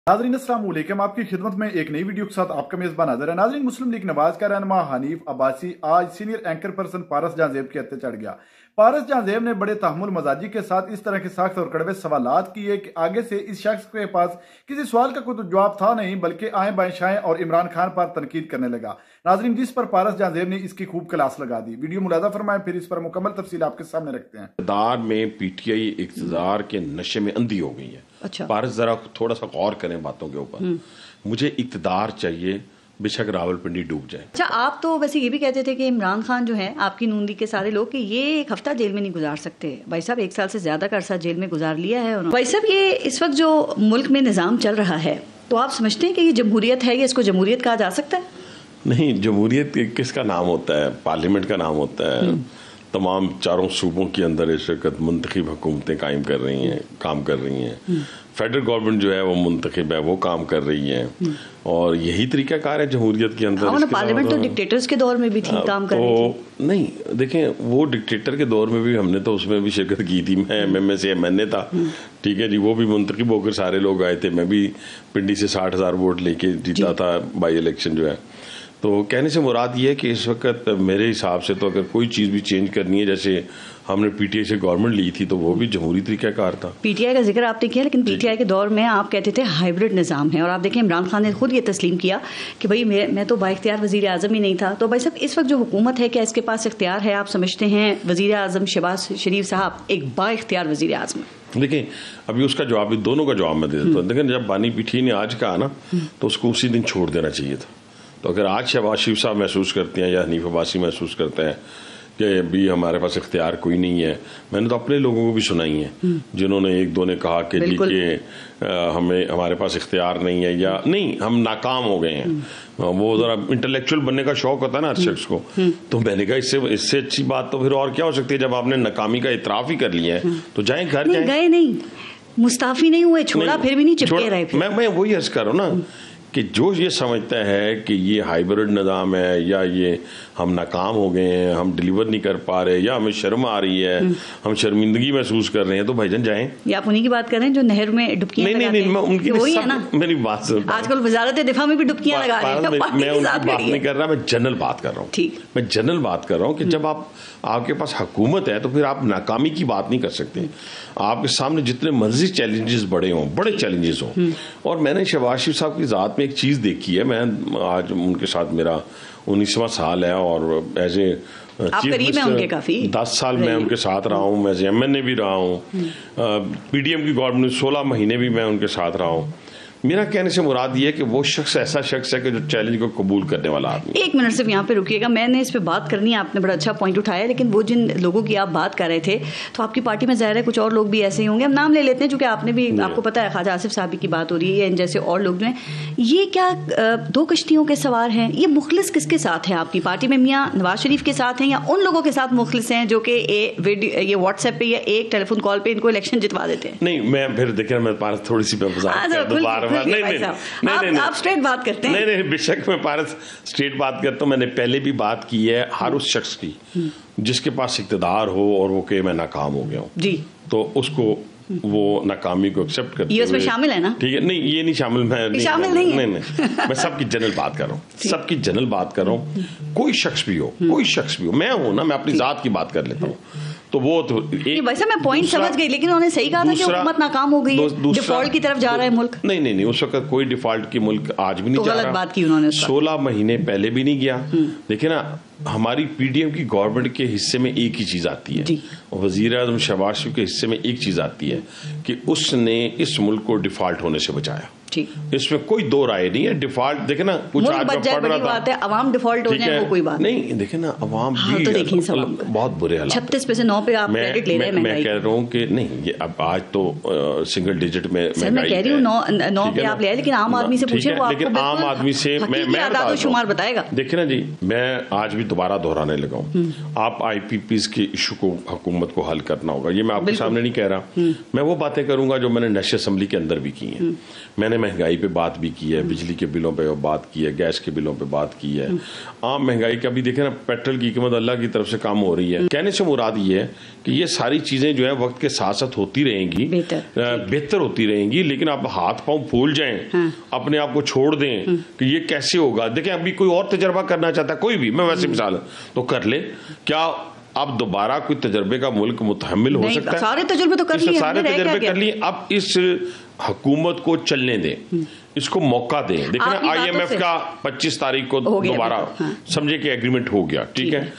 नाज़रीन अस्सलाम वालेकुम, आपकी खिदमत में एक नई वीडियो के साथ आपका मेज़बान हाज़िर है। नाज़रीन, मुस्लिम लीग नवाज का रहनुमा हनीफ अब्बासी आज सीनियर एंकर पर्सन पारस जहांज़ेब के हत्थे चढ़ गया। पारस जहांज़ेब ने बड़े तहम्मुल मजाजी के साथ इस तरह के सख्त और कड़वे सवालात किए कि आगे से इस शख्स के पास किसी सवाल का कोई जवाब था नहीं, बल्कि आए बाएं शाएं और इमरान खान पर तनकीद करने लगा। नाज़रीन, जिस पर पारस जहांज़ेब ने इसकी खूब क्लास लगा दी। वीडियो मुलाज़ा फरमाएं, फिर इस पर मुकम्मल तफसील आपके सामने रखते हैं। इक़्तिदार में पीटीआई इक़्तिदार के नशे में अंधी हो गई है। अच्छा। पारस जरा थोड़ा सा गौर करें बातों के ऊपर। मुझे इक़्तिदार चाहिए, बेशक रावलपिंडी डूब जाए। अच्छा, आप तो वैसे ये भी कहते थे कि इमरान खान जो है, आपकी नून लीग के सारे लोग, कि ये एक हफ्ता जेल में नहीं गुजार सकते। भाई साहब 1 साल से ज्यादा का अरसा जेल में गुजार लिया है उन्होंने। भाई साहब, ये इस वक्त जो मुल्क में निज़ाम चल रहा है, तो आप समझते हैं कि ये जमहूरियत है, या इसको जमहूरियत कहा जा सकता है? नहीं, जमहूरियत किसका नाम होता है? पार्लियामेंट का नाम होता है। तमाम चारों सूबों के अंदर इस वक्त मुंतखब हुकूमतें काम कर रही हैं। फेडरल गवर्नमेंट जो है वो मुंतखब है, वो काम कर रही है, और यही तरीकाकार है जमहूरियत के अंदर। पार्लियामेंट तो डिक्टेटर्स के दौर में भी थी, काम कर रही थी। नहीं, देखें, वो डिक्टेटर के दौर में भी हमने तो उसमें भी शिरकत की थी। मैं में से मैंने था, ठीक है जी, वो भी मुंतखब होकर सारे लोग आए थे। मैं भी पिंडी से 60,000 वोट लेके जीता था बाई इलेक्शन जो है। तो कहने से मुराद ये है कि इस वक्त मेरे हिसाब से तो अगर कोई चीज़ भी चेंज करनी है, जैसे हमने पीटीआई से गवर्नमेंट ली थी, तो वो भी जमहूरी तरीकाकार था। पीटीआई का जिक्र आपने किया, लेकिन पीटीआई के दौर में आप कहते थे हाइब्रिड निज़ाम है, और आप देखें इमरान खान ने खुद ये तस्लीम किया कि भाई मैं तो बाइख्तियार वज़ीर आज़म ही नहीं था। तो भाई साहब, इस वक्त जो हुकूमत है, क्या इसके पास इख्तियार है? आप समझते हैं वज़ीर आज़म शहबाज शरीफ साहब एक बाइख्तियार वज़ीर आज़म? देखिए, अभी उसका जवाब भी, दोनों का जवाब मैं दे देता हूँ। लेकिन जब बानी पीठी ने आज कहा ना, तो उसको उसी दिन छोड़ देना चाहिए था। तो अगर आज शहबाज शरीफ साहब महसूस करते हैं या हनीफ अब्बासी महसूस करते हैं कि अभी हमारे पास इख्तियार कोई नहीं है, मैंने तो अपने लोगों को भी सुनाई है जिन्होंने एक दो ने कहा कि जी कि हमारे पास इख्तियार नहीं है, या नहीं, हम नाकाम हो गए हैं। वो जरा इंटेलेक्चुअल बनने का शौक होता है ना हर शख्स को। तो मैंने कहा इससे अच्छी बात तो फिर और क्या हो सकती है? जब आपने नाकामी का इतराफ ही कर लिया है तो जाएं घर जाएं। गए नहीं, मुस्ताफी नहीं हुए, छोड़ा फिर भी नहीं, चिपके रहे। मैं वही अर्ज कर रहा हूँ ना कि जो ये समझता है कि ये हाइब्रिड निज़ाम है, या ये हम नाकाम हो गए हैं, हम डिलीवर नहीं कर पा रहे, या हमें शर्म आ रही है, हम शर्मिंदगी महसूस कर रहे हैं, तो भाईजान जाएं। ये आप उन्हीं की बात कर रहे हैं जो नहर में डुबकियां लगाते हैं? नहीं, मैं उनकी वही है ना। मेरी बात सुन, आजकल वजारत दिफा में भी डुबकियां लगा रहे हैं। मैं उनकी बात नहीं कर रहा, मैं जनरल बात कर रहा हूँ। ठीक, मैं जनरल बात कर रहा हूँ कि जब आपके पास हुकूमत है, तो फिर आप नाकामी की बात नहीं कर सकते। आपके सामने जितने मर्जी चैलेंजेस बड़े हों, बड़े चैलेंजेस हों, और मैंने शहबाज शरीफ साहब की ज़ात में एक चीज़ देखी है। मैं आज उनके साथ मेरा 19वां साल है, और एज ए चीफ मिनिस्टर काफी 10 साल मैं उनके साथ रहा हूँ। मैं एमएनए भी रहा हूँ, पीडीएम की गवर्नमेंट 16 महीने भी मैं उनके साथ रहा हूँ। मेरा कहने से मुराद ये है कि वो शख्स ऐसा शख्स है कि जो चैलेंज को कबूल करने वाला आदमी। 1 मिनट सिर्फ यहाँ पे रुकिएगा, मैंने इस पे बात करनी है, आपने बड़ा अच्छा पॉइंट उठाया। लेकिन वो जिन लोगों की आप बात कर रहे थे, तो आपकी पार्टी में ज़ाहिर है कुछ और लोग भी ऐसे ही होंगे, हम नाम ले लेते हैं, चूँकि आपने भी, आपको पता है ख्वाजा आसिफ साहब की बात हो रही है, इन जैसे और लोग जो हैं। ये क्या 2 कश्तियों के सवार हैं? ये मुखलिस किसके साथ है आपकी पार्टी में? मियाँ नवाज शरीफ के साथ हैं, या उन लोगों के साथ मुखलिस हैं जो कि ये व्हाट्सएप पे या एक टेलीफोन कॉल पे इनको इलेक्शन जितवा देते हैं? नहीं, मैं फिर देखिए, मैं पास थोड़ी सी आप स्ट्रेट बात करते हैं। नहीं, बेशक मैं पारस स्ट्रेट बात करता हूँ। मैंने पहले भी बात की है, हर उस शख्स की जिसके पास इक़्तिदार हो और वो कि मैं नाकाम हो गया हूँ जी, तो उसको वो नाकामी को एक्सेप्ट करते ये उसमें शामिल है ना? ठीक है, नहीं ये नहीं शामिल, मैं शामिल नहीं, मैं सबकी जनरल बात कर रहा हूँ, सबकी जनरल बात कर रहा हूँ। कोई शख्स भी हो, मैं हूँ ना, मैं अपनी जात की बात कर लेता हूँ। तो वो तो वैसे मैं पॉइंट समझ गई, लेकिन उन्होंने सही कहा था कि हुकूमत नाकाम हो गई है, डिफॉल्ट की तरफ जा रहा है मुल्क। नहीं, उस वक्त कोई डिफॉल्ट की मुल्क आज भी नहीं जा रहा। गलत बात की उन्होंने, 16 महीने पहले भी नहीं गया। देखिए ना, हमारी पीडीएम की गवर्नमेंट के हिस्से में एक ही चीज आती है, वजीर आज़म शहबाज शरीफ के हिस्से में एक चीज आती है कि उसने इस मुल्क को डिफॉल्ट होने से बचाया। इसमें कोई 2 राय नहीं है। डिफॉल्ट देखे ना, कुछ आज मैं पढ़ रहा था, अवाम डिफॉल्ट हो जाए वो कोई बात नहीं। देखे ना, अवाम भी तो बहुत बुरे हालात, 36 पे से 9 पे आप क्रेडिट ले रहे हैं। मैं कह रहा हूँ कि नहीं, ये अब आज तो सिंगल डिजिट में मैं कह रही हूँ 9 पे आप ले आए, लेकिन आम आदमी से पूछे, लेकिन आम आदमी से मैं शुमार बताएगा। देखे ना जी, मैं आज भी दोबारा दोहराने लगा हूँ, आप IPPs के इशू को हुकूमत को हल करना होगा। ये मैं आपके सामने नहीं कह रहा, मैं वो बातें करूंगा जो मैंने नेशनल असेंबली के अंदर भी की हैं। मैंने महंगाई पे बात भी की है, बिजली के बिलों पे बात की है, गैस के बिलों पे बात की है, आम महंगाई का भी देखें ना, पेट्रोल की कीमत अल्लाह की तरफ से कम हो रही है। कहने से मुराद ये है कि ये सारी चीजें जो है वक्त के साथ साथ होती रहेंगी, बेहतर होती रहेंगी, लेकिन आप हाथ पांव फूल जाएं, अपने आप को छोड़ दें कि ये कैसे होगा। देखें, अभी कोई और तजर्बा करना चाहता है, कोई भी, मैं वैसे मिसाल तो कर ले, क्या अब दोबारा कोई तजर्बे का मुल्क मुतहम्मिल हो सकता है? सारे तजर्बे तो कर लिए, सारे तजर्बे कर लिए, अब इस हुकूमत को चलने दें, इसको मौका दें। देखिए ना, IMF का 25 तारीख को दोबारा समझे कि एग्रीमेंट हो गया, ठीक है।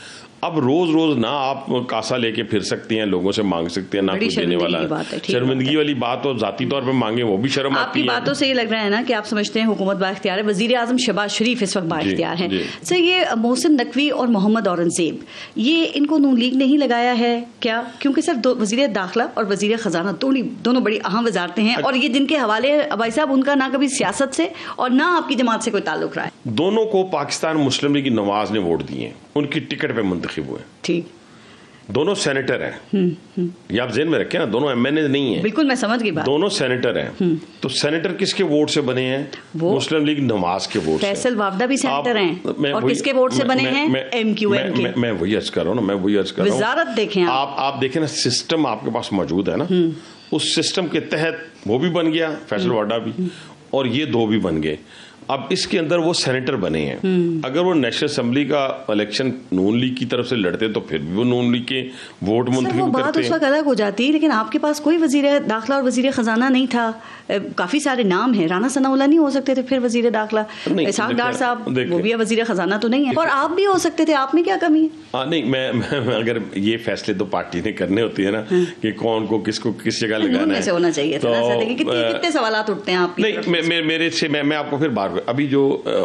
अब रोज रोज ना आप कासा लेके फिर सकती हैं, लोगों से मांग सकते हैं, ना कुछ देने वाला है। शर्मिंदगी वाली बात हो, जाती तौर पे मांगे वो भी शर्म आती है। आपकी बातों से ये लग रहा है ना कि आप समझते हैं हुकूमत बाइख्तियार है, वजीर आजम शहबाज शरीफ इस वक्त बाइख्तियार है। सर, ये मोहसिन नकवी और मोहम्मद औरंगजेब, ये इनको नून लीग नहीं लगाया है क्या? क्योंकि सर वजीर दाखिला और वजीर खजाना दोनों बड़ी अहम वजारतें हैं, और ये जिनके हवाले भाई साहब, उनका ना कभी सियासत से और ना आपकी जमात से कोई ताल्लुक रहा है। दोनों को पाकिस्तान मुस्लिम लीग की नवाज ने वोट दिए, उनकी टिकट पे मुंतखब हुए। ठीक, दोनों सेनेटर हैं, ये आप जेल में रखें ना, दोनों MNA नहीं है। बिल्कुल, मैं समझ गई बात। दोनों सेनेटर हैं, तो सेनेटर किसके वोट से बने हैं? मुस्लिम लीग नवाज के वोट से। फैसल वावदा भी सेनेटर हैं, और किसके वोट से बने हैं? MQM के। मैं वही अर्ज कर रहा हूँ ना, मैं वही अर्ज कर रहा हूँ। वजारत देखें आप देखें ना, सिस्टम आपके पास मौजूद है ना, उस सिस्टम के तहत वो भी बन गया, फैसल वावदा भी, और ये दो भी बन गए। अब इसके अंदर वो सेनेटर बने हैं, अगर वो नेशनल असेंबली का इलेक्शन नून लीग की तरफ से लड़ते तो फिर भी वो नून लीग के वोट मुंतखब करते। बात उस वक्त अलग हो जाती, लेकिन आपके पास कोई वजीर दाखिला और वजीर खजाना नहीं था। काफी सारे नाम हैं, राना सनाउल्ला नहीं हो सकते थे फिर वजीर दाखिला, इसहाक डार साहब वो भी वजीर खजाना तो नहीं है, और आप भी हो सकते थे, आप में क्या कमी है? नहीं, मैं अगर ये फैसले तो पार्टी ने करने होती है ना, कि कौन को किसको किस जगह लगाना है, होना चाहिए। कितने सवाल उठते हैं आपके? नहीं, मेरे से मैं आपको फिर बार, अभी जो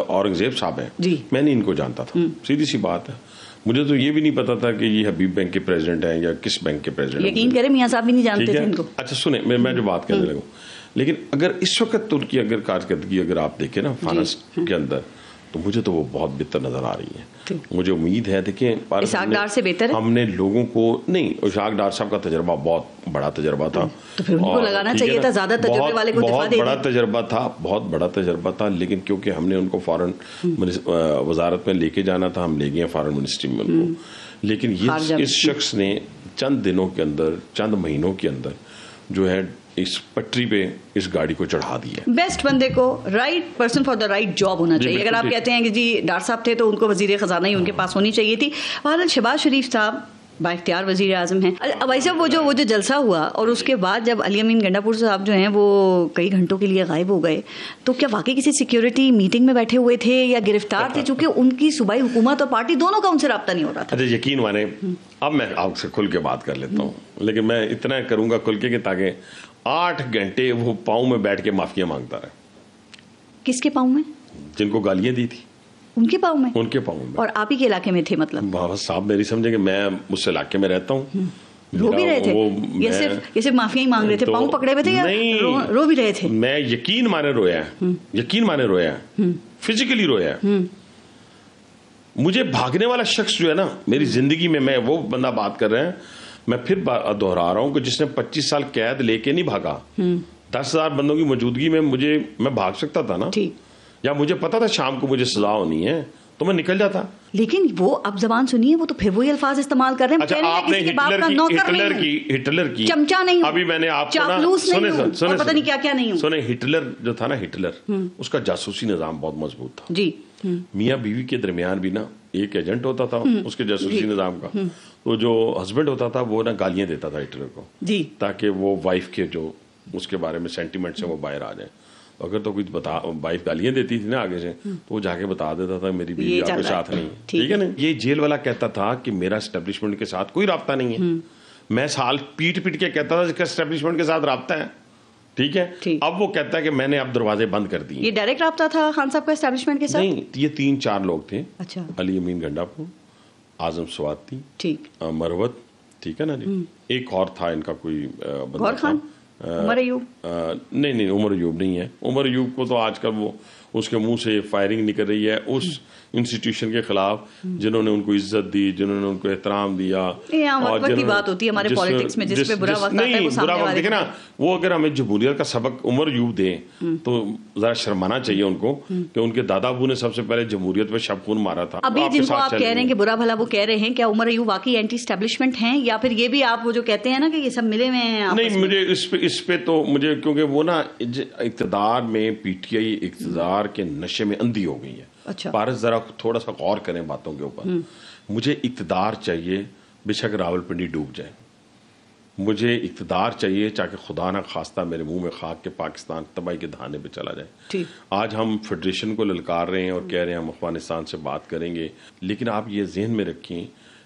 औरंगजेब साहब हैं, मैं नहीं इनको जानता था, सीधी सी बात है। मुझे तो ये भी नहीं पता था कि ये हबीब बैंक के प्रेसिडेंट हैं या किस बैंक के प्रेसिडेंट। यकीन करें, मियां साहब भी नहीं जानते थे इनको। अच्छा सुने, मैं जो बात करने लगूं, लेकिन अगर इस वक्त उनकी अगर कारकर्दगी अगर आप देखें ना फानस के अंदर, तो मुझे तो वो बहुत बेहतर नजर आ रही है। मुझे उम्मीद है, देखिए इसहाक डार से बेहतर है। हमने लोगों को नहीं, इसहाक डार साहब का तजर्बा बहुत बड़ा तजर्बा था, तो फिर उनको लगाना चाहिए था, ज्यादा तजर्बे वाले को दिफा दे। बड़ा तजर्बा था, बहुत बड़ा तजर्बा था, लेकिन क्योंकि हमने उनको फॉरेन वजारत में लेके जाना था, हम ले गए फॉरेन मिनिस्ट्री में उनको। लेकिन ये इस शख्स ने चंद दिनों के अंदर, चंद महीनों के अंदर जो है इस पटरी पे इस गाड़ी को चढ़ा दिया। बेस्ट बंदे को, right person for the right job होना चाहिए। अगर आप कहते हैं कि जी डार साहब थे तो उनको वजीर खजाना ही उनके पास होनी चाहिए थी। बहरहाल शहबाज शरीफ साहब बाइख्तियार वजीर आजम हैं। अब ऐसा वो जो जलसा हुआ, और उसके बाद जब अली अमीन गंडापुर साहब जो हैं वो कई घंटों के लिए गायब हो गए, तो क्या वाकई किसी सिक्योरिटी मीटिंग में बैठे हुए थे या गिरफ्तार थे? चूंकि उनकी सूबाई हुकूमत और पार्टी दोनों का उनसे रब्ता नहीं हो रहा था। अच्छा, यकीन माने, अब मैं आपसे खुल के बात कर लेता हूँ, लेकिन मैं इतना करूंगा खुल के ताकि 8 घंटे वो पाँव में बैठ के माफिया मांगता रहे। किसके पाँव में? जिनको गालियां दी थी उनके पाँव में? उनके पाँव में। और आप ही के इलाके में थे? मतलब साहब मेरी समझे कि मैं उस इलाके में रहता हूँ। रो भी रहे थे? ये सिर्फ माफिया ही मांग रहे थे? पाँव पकड़े हुए थे या रो भी रहे थे? मैं यकीन माने रोया है, यकीन माने रोया है, फिजिकली रोया है। मुझे भागने वाला शख्स जो है ना मेरी जिंदगी में, मैं वो बंदा बात कर रहे हैं, मैं फिर दोहरा रहा हूं कि जिसने 25 साल कैद लेके नहीं भागा, 10,000 बंदों की मौजूदगी में मैं भाग सकता था ना, या मुझे पता था शाम को मुझे सजा होनी है तो मैं निकल जाता। लेकिन वो अब जबान सुनिए, वो तो फिर वही अल्फाज इस्तेमाल कर रहे हैं। अच्छा, आपने हिटलर की चमचा नहीं हूं, अभी मैंने आपको सुने पता नहीं क्या क्या नहीं हूं। सुने, हिटलर जो था ना, हिटलर उसका जासूसी निजाम बहुत मजबूत था जी। मियाँ बीवी के दरमियान भी ना एक एजेंट होता था उसके जासूसी निजाम का, तो जो हस्बैंड होता था वो ना गालियां देता था हिटलर को जी, ताकि वो वाइफ के जो उसके बारे में सेंटीमेंट से वो बाहर आ जाए। अगर तो कुछ वाइफ गालियां देती थी ना आगे से, तो वो जाके बता देता था मेरी बीवी आपके साथ नहीं, ठीक है ना। ये जेल वाला कहता था कि मेरा एस्टेब्लिशमेंट के साथ कोई राब्ता नहीं है। मैं साल पीट के कहता था कि एस्टेब्लिशमेंट के साथ राब्ता है, ठीक है। अब वो कहता है कि मैंने अब दरवाजे बंद कर दिए। ये डायरेक्ट राब्ता था खान साहब का एस्टेब्लिशमेंट के साथ? नहीं, ये 3-4 लोग थे। अच्छा। अली अमीन गंडापुर, आजम स्वाति, ठीक, मरवत, ठीक है ना जी। एक और था इनका कोई गौर खान, उमर अयूब? नहीं, उमर अयूब नहीं है। उमर अयूब को तो आजकल वो उसके मुंह से फायरिंग निकल रही है उस इंस्टीट्यूशन के खिलाफ जिन्होंने उनको इज्जत दी, जिन्होंने उनको एहतराम दिया। और की बात होती है हमारे पॉलिटिक्स में, जिस पे बुरा वक्त आता है वो सामने वाले देखे ना, वो अगर हमें जमहूरियत का सबक उमर अयूब दे तो जरा शर्माना चाहिए उनको कि उनके दादा अबू ने सबसे पहले जमहूरियत पे शबखून मारा था। अभी जिनको आप कह रहे हैं कि बुरा भला वो कह रहे हैं, क्या उमर अयूब वाकई एंटी एस्टेब्लिशमेंट हैं, या फिर ये भी आप वो जो कहते हैं ना कि ये सब मिले हुए हैं? नहीं, मुझे इस पे तो मुझे, क्योंकि वो ना इक़्तिदार में पीटीआई इक़्तिदार के नशे में अंधी हो गई है। अच्छा। पारस जरा थोड़ा सा गौर करें बातों के ऊपर। मुझे इक़्तिदार चाहिए बेशक रावलपिंडी डूब जाए, मुझे इक़्तिदार चाहिए चाहे खुदा ना खास्ता मेरे मुंह में खाक के पाकिस्तान तबाही के धाने पे चला जाए। आज हम फेडरेशन को ललकार रहे हैं और कह रहे हैं हम अफगानिस्तान से बात करेंगे, लेकिन आप ये जहन में रखें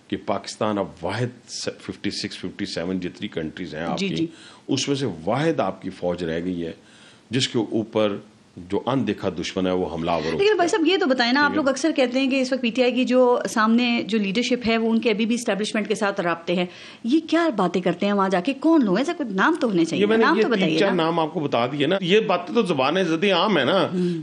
कि पाकिस्तान अब वाहिद 56-57 जितनी कंट्रीज हैं आपकी, उसमें से वाहिद आपकी फौज रह गई है जिसके ऊपर जो अनदेखा दुश्मन है वो हमलावर हो। लेकिन भाई साहब ये तो बताएं ना, आप लोग अक्सर कहते हैं कि इस वक्त पीटीआई की जो सामने जो लीडरशिप है वो उनके अभी भी एस्टेब्लिशमेंट के साथ राब्ते हैं, ये क्या बातें करते हैं वहां जाके? कौन लोग? ऐसा कुछ नाम तो होने चाहिए, नाम तो बताइए। 3-4 नाम आपको बता दिए ना, ये बातें तो ज़बान ज़दी आम है ना,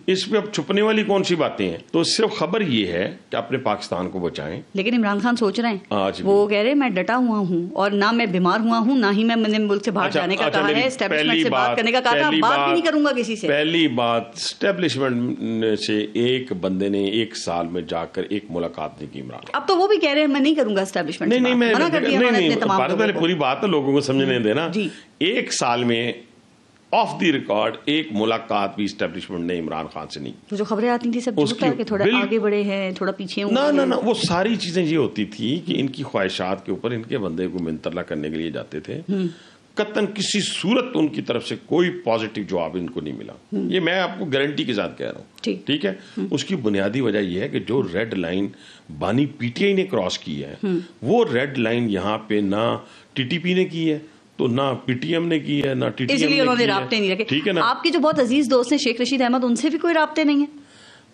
इस पे अब छुपने वाली कौन सी बातें हैं? तो सिर्फ खबर ये है कि अपने पाकिस्तान को बचाएं। लेकिन इमरान खान सोच रहे हैं, वो कह रहे हैं मैं डटा हुआ हूँ और ना मैं बीमार हुआ हूँ, ना ही मैंने मुल्क से बाहर जाने का कहा है, एस्टेब्लिशमेंट से बात करने का कहा था, बात भी नहीं करूंगा किसी से। पहली बात, एस्टेब्लिशमेंट से एक बंदे ने 1 साल में जाकर एक मुलाकात नहीं की इमरान। अब तो वो भी कह रहे हैं मैं नहीं करूंगा एस्टेब्लिशमेंट से बात। मना कर दिया नहीं, पहले पूरी बात तो लोगों को समझने देना। 1 साल में ऑफ द रिकॉर्ड एक मुलाकात भी एस्टेब्लिशमेंट ने इमरान खान से नहीं। तो जो खबरें आती थी सब झूठा है कि थोड़ा आगे बढ़े हैं, थोड़ा पीछे ना, वो सारी चीजें ये होती थी कि इनकी ख्वाहिशात के ऊपर इनके बंदे को मिनतला करने के लिए जाते थे। कतन किसी सूरत उनकी तरफ से कोई पॉजिटिव जवाब इनको नहीं मिला। ये मैं आपको गारंटी के साथ कह रहा हूँ, ठीक है। उसकी बुनियादी वजह यह है कि जो रेड लाइन बानी पीटीआई ने क्रॉस की है, वो रेड लाइन यहाँ पे ना टीटीपी ने की है, तो ना पीटीएम ने की है, ना टीटीएम ने की है। उन्होंने राब्ते नहीं रखे, ठीक है ना। आपके जो बहुत अजीज दोस्त हैं शेख रशीद अहमद, उनसे भी कोई राब्ते नहीं है?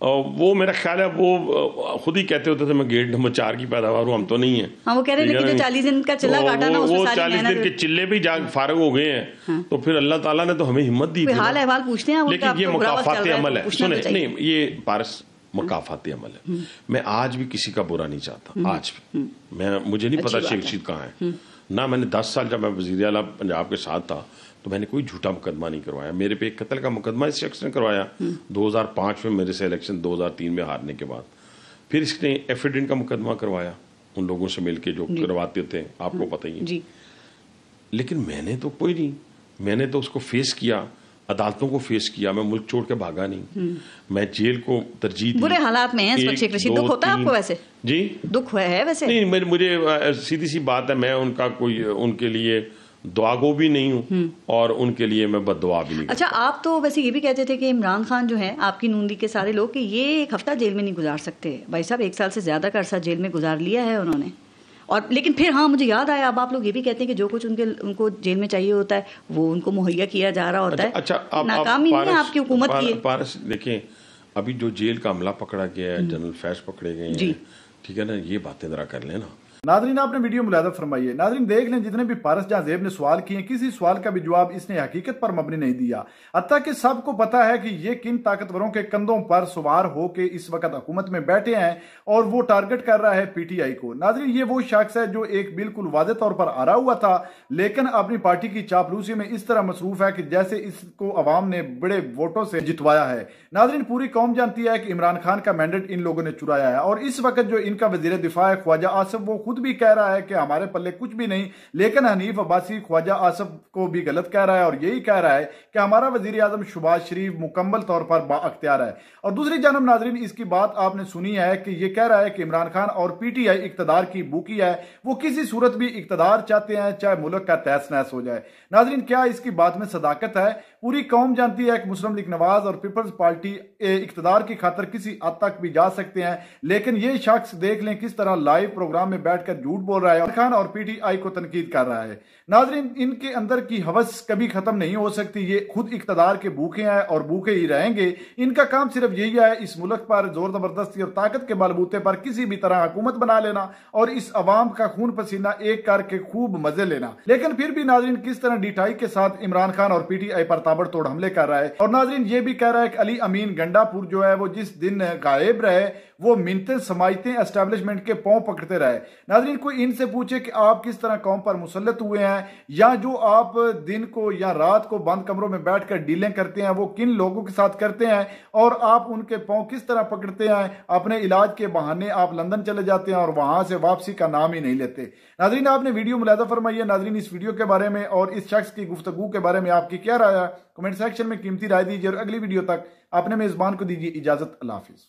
वो मेरा ख्याल है वो खुद ही कहते होते थे मैं गेट नंबर 4 की पैदावार हूँ, हम तो नहीं है। हाँ, वो कह रहे थे कि जो 40 दिन का चिल्ला काटा ना, वो 40 दिन के चिल्ले भी जा फारग हो गए हैं। हाँ। तो फिर अल्लाह ताला ने तो हमें हिम्मत दी थी। हाल अहवाल पूछते हैं, लेकिन ये मुकाफाती अमल है। सुने, नहीं, ये पारस मुकाफाती अमल है। मैं आज भी किसी का बुरा नहीं चाहता, आज भी। मुझे नहीं पता शेख रशीद कहाँ है ना। मैंने 10 साल जब मैं वज़ीर आला पंजाब के साथ था तो मैंने कोई झूठा मुकदमा नहीं करवाया। मेरे पे एक कत्ल का मुकदमा इस शख्स ने करवाया 2005 में, मेरे से इलेक्शन 2003 में हारने के बाद। फिर इसने एफिडेंट का मुकदमा करवाया उन लोगों से मिलके जो करवाते थे, आपको पता ही है। लेकिन मैंने तो कोई नहीं, मैंने तो उसको फेस किया, अदालतों को फेस किया, मैं मुल्क छोड़ के भागा नहीं, मैं जेल को तरजीह दी। बुरे हालात में है शेख रशीद, दुख होता है आपको वैसे? जी, दुख है वैसे? नहीं, मुझे सीधी सी बात है, मैं उनका कोई उनके लिए दुआगो भी नहीं हूँ और उनके लिए मैं बद्दुआ भी नहीं। अच्छा, आप तो वैसे ये भी कहते थे कि इमरान खान जो है आपकी नूंदी के सारे लोग कि ये 1 हफ्ता जेल में नहीं गुजार सकते। भाई साहब 1 साल से ज्यादा का अरसा जेल में गुजार लिया है उन्होंने। और लेकिन फिर हाँ, मुझे याद आया, अब आप लोग ये भी कहते हैं कि जो कुछ उनको जेल में चाहिए होता है वो उनको मुहैया किया जा रहा होता है। अच्छा, नाकामी नहीं है आपकी हुकूमत की। पारस देखें, अभी जो जेल का हमला पकड़ा गया है, जनरल फैज पकड़े गए हैं, ठीक है ना, ये बातें जरा कर लेना। नाजरीन, आपने वीडियो मुलादा फरमाइए। नाजरीन देख लें, जितने भी पारस जहां ज़ेब ने सवाल किए, किसी सवाल का भी जवाब इसने हकीकत पर मबनी नहीं दिया। हत्ता कि सबको पता है कि ये किन ताकतवरों के कंधों पर सवार होकर इस वक्त हुकूमत में बैठे हैं और वो टारगेट कर रहा है पीटीआई को। नाजरीन, ये वो शख्स है जो एक बिल्कुल वाज़ेह तौर पर आ रहा हुआ था, लेकिन अपनी पार्टी की चापलूसी में इस तरह मसरूफ है कि जैसे इसको अवाम ने बड़े वोटों से जितवाया है। नाजरीन, पूरी कौम जानती है कि इमरान खान का मैंडेट इन लोगों ने चुराया है और इस वक्त जो इनका वजीर दिफा है ख्वाजा आसिफ, वो खुद भी कह रहा है कि हमारे पल्ले कुछ भी नहीं, लेकिन हनीफ अब्बासी ख्वाजा आसिफ को भी गलत कह रहा है और यही कह रहा है कि हमारा वजीर आजम शहबाज शरीफ मुकम्मल तौर पर बाअख्तियार है। और दूसरी जानब नाजरीन, इसकी बात आपने सुनी है कि यह कह रहा है कि इमरान खान और पीटीआई इक्तदार की भूखी है, वो किसी सूरत भी इक्तदार चाहते हैं चाहे मुल्क का तहस नहस हो जाए। नाजरीन, क्या इसकी बात में सदाकत है? पूरी कौम जानती है कि मुस्लिम लीग नवाज और पीपल्स पार्टी इक्तदार की खातर किसी हद तक भी जा सकते हैं, लेकिन ये शख्स देख लें किस तरह लाइव प्रोग्राम में बैठकर झूठ बोल रहा है और खान और पीटीआई को तनकीद कर रहा है। नाजरीन, इनके अंदर की हवस कभी खत्म नहीं हो सकती। ये खुद इक्तदार के भूखे हैं और भूखे ही रहेंगे। इनका काम सिर्फ यही है, इस मुल्क पर जोर जबरदस्ती और ताकत के बलबूते पर किसी भी तरह हुकूमत बना लेना और इस अवाम का खून पसीना एक करके खूब मजे लेना। लेकिन फिर भी नाजरीन किस तरह ढिठाई के साथ इमरान खान और पीटीआई पर ताबड़तोड़ हमले कर रहा है। और नाजरीन ये भी कह रहा है कि अली अमीन गंडापुर जो है वो जिस दिन गायब रहे वो मिन्नतें समाइतें एस्टेब्लिशमेंट के पांव पकड़ते रहे। नाजरीन कोई इनसे पूछे कि आप किस तरह कौम पर मुसल्लत हुए हैं, या जो आप दिन को या रात को बंद कमरों में बैठकर डीलें करते हैं वो किन लोगों के साथ करते हैं और आप उनके पांव किस तरह पकड़ते हैं। अपने इलाज के बहाने आप लंदन चले जाते हैं और वहां से वापसी का नाम ही नहीं लेते। नाजरीन आपने वीडियो मुलाजा फरमाइए। नाजरीन इस वीडियो के बारे में और इस शख्स की गुफ्तगू के बारे में आपकी क्या राय है, कमेंट सेक्शन में कीमती राय दीजिए और अगली वीडियो तक अपने मेजबान को दीजिए इजाजत। अल्लाह हाफिज।